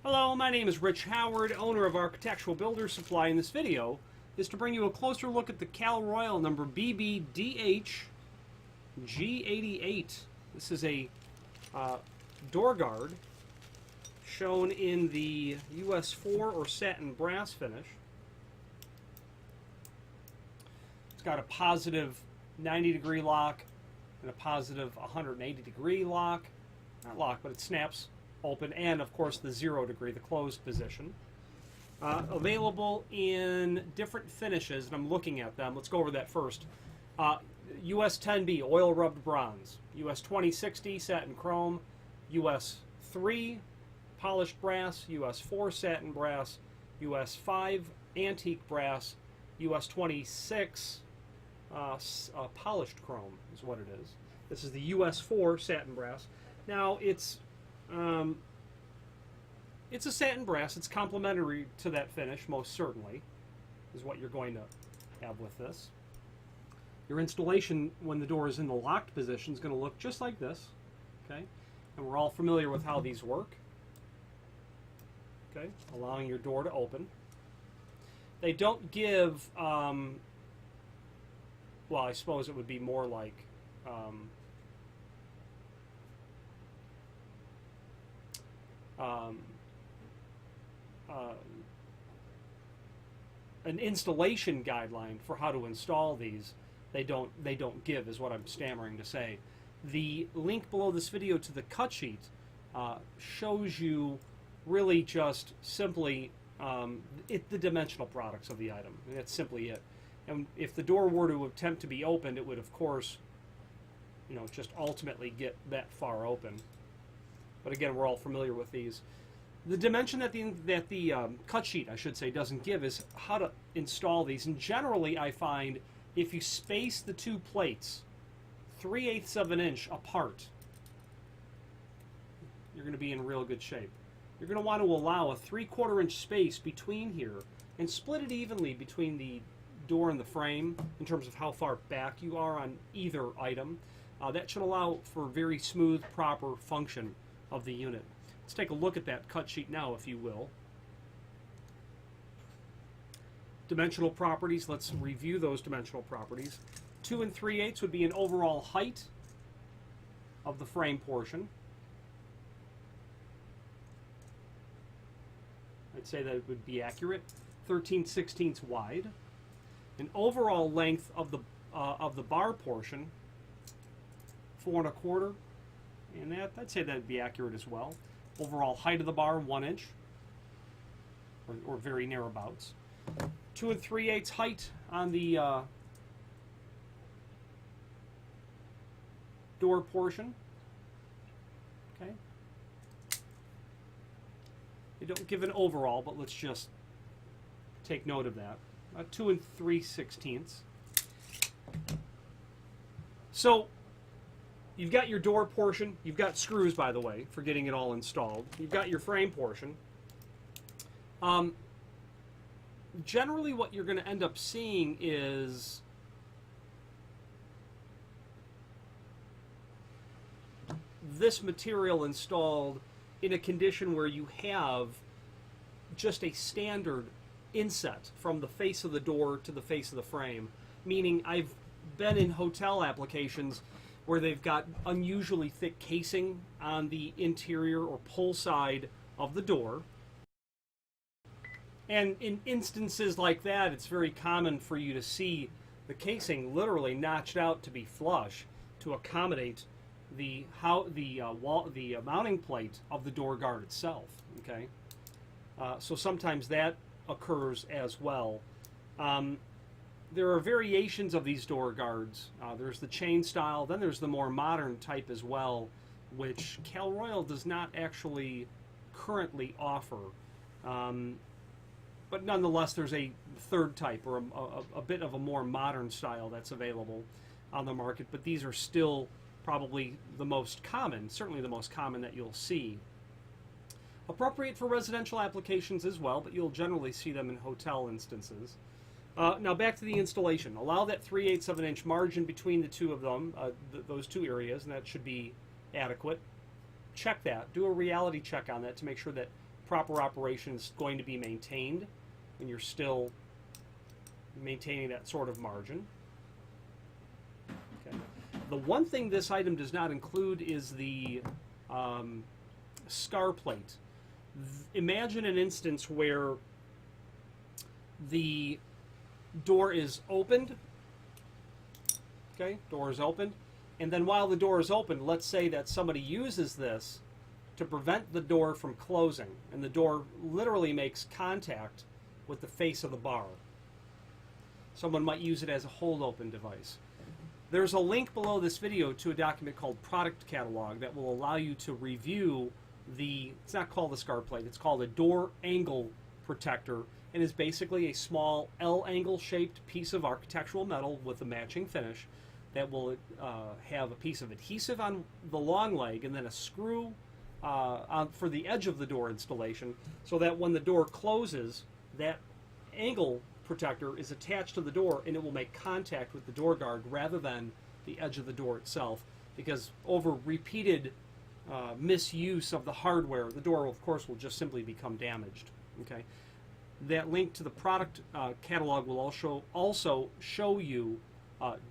Hello, my name is Rich Howard, owner of Architectural Builders Supply. In this video is to bring you a closer look at the Royal number BBDHG88. This is a door guard shown in the US4 or satin brass finish. It's got a positive 90-degree lock and a positive 180-degree lock. Not lock, but it snaps open, and of course the 0-degree, the closed position. Available in different finishes, and I'm looking at them. Let's go over that first. US 10B, oil rubbed bronze. US 2060, satin chrome. US 3, polished brass. US 4, satin brass. US 5, antique brass. US 26, polished chrome is what it is. This is the US 4 satin brass. Now it's a satin brass. It's complementary to that finish, most certainly, is what you're going to have with this. Your installation when the door is in the locked position is going to look just like this, okay? And we're all familiar with how these work, okay? Allowing your door to open. They don't give, well, I suppose it would be more like, an installation guideline for how to install these. They don't give, is what I'm stammering to say. The link below this video to the cut sheet shows you really just simply the dimensional products of the item. And that's simply it. And if the door were to attempt to be opened, it would, of course, just ultimately get that far open. But again, we're all familiar with these. The dimension that the cut sheet, I should say, doesn't give is how to install these. And generally, I find if you space the two plates 3/8 of an inch apart, you're going to be in real good shape. You're going to want to allow a 3/4 inch space between here and split it evenly between the door and the frame in terms of how far back you are on either item. That should allow for very smooth, proper function of the unit. Let's take a look at that cut sheet now, if you will. Dimensional properties, let's review those dimensional properties. 2 3/8 would be an overall height of the frame portion. I'd say that it would be accurate. 13/16 wide. An overall length of the bar portion, 4 1/4, and I'd say that'd be accurate as well. Overall height of the bar, 1 inch, or very nearabouts. 2 3/8 height on the door portion. Okay. They don't give an overall, but let's just take note of that. 2 3/16. So you've got your door portion. You've got screws, by the way, for getting it all installed. You've got your frame portion. Generally, what you're going to end up seeing is this material installed in a condition where you have just a standard inset from the face of the door to the face of the frame. Meaning, I've been in hotel applications where they've got unusually thick casing on the interior or pull side of the door. And in instances like that, it's very common for you to see the casing literally notched out to be flush to accommodate the mounting plate of the door guard itself. Okay, so sometimes that occurs as well. There are variations of these door guards. There's the chain style, then there's the more modern type as well, which Royal does not actually currently offer. But nonetheless, there's a third type, or a bit of a more modern style that's available on the market, but these are still probably the most common, certainly the most common that you'll see. Appropriate for residential applications as well, but you'll generally see them in hotel instances. Now back to the installation. Allow that 3/8 of an inch margin between the two of them, those two areas, and that should be adequate. Check that. Do a reality check on that to make sure that proper operation is going to be maintained, and you're still maintaining that sort of margin. Okay. The one thing this item does not include is the scar plate. Imagine an instance where the door is opened. Okay, door is opened, and then while the door is open, let's say that somebody uses this to prevent the door from closing, and the door literally makes contact with the face of the bar. Someone might use it as a hold open device. There's a link below this video to a document called Product Catalog that will allow you to review it's not called the scar plate, it's called a door angle protector, and is basically a small L-angle shaped piece of architectural metal with a matching finish that will have a piece of adhesive on the long leg and then a screw for the edge of the door installation, so that when the door closes, that angle protector is attached to the door and it will make contact with the door guard rather than the edge of the door itself, because over repeated misuse of the hardware, the door of course will just simply become damaged. Okay, that link to the product catalog will also show you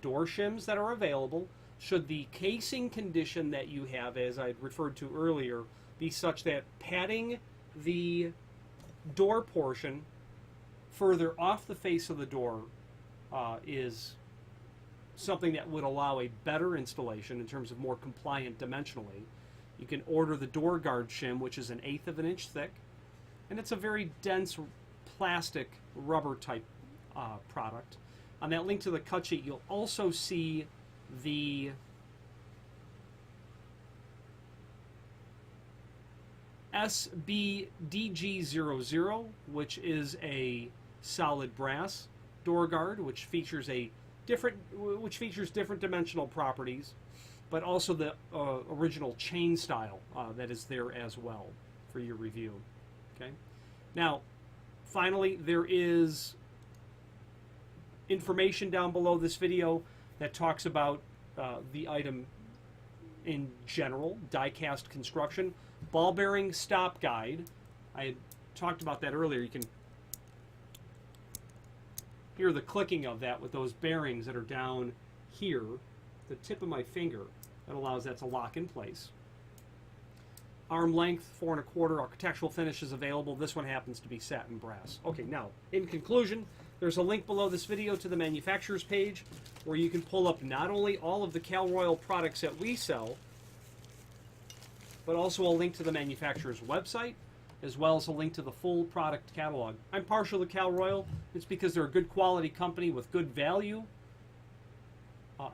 door shims that are available should the casing condition that you have, as I referred to earlier, be such that padding the door portion further off the face of the door is something that would allow a better installation in terms of more compliant dimensionally. You can order the door guard shim, which is 1/8 of an inch thick, and it's a very dense plastic rubber type product. On that link to the cut sheet, you'll also see the SBDG00, which is a solid brass door guard, which features different dimensional properties, but also the original chain style that is there as well for your review. Okay. Now, finally, there is information down below this video that talks about the item in general, die-cast construction. Ball bearing stop guide. I had talked about that earlier. You can hear the clicking of that with those bearings that are down here, the tip of my finger, that allows that to lock in place. Arm length, 4 1/4, architectural finish is available. This one happens to be satin brass. Okay, now, in conclusion, there's a link below this video to the manufacturer's page where you can pull up not only all of the Cal Royal products that we sell, but also a link to the manufacturer's website, as well as a link to the full product catalog. I'm partial to Cal Royal. It's because they're a good quality company with good value,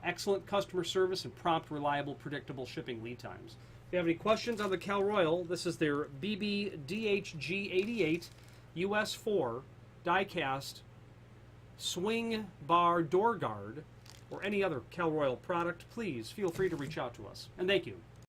excellent customer service, and prompt, reliable, predictable shipping lead times. If you have any questions on the Cal Royal, this is their BBDHG88 US4 die-cast swing bar door guard, or any other Cal Royal product. Please feel free to reach out to us. And thank you.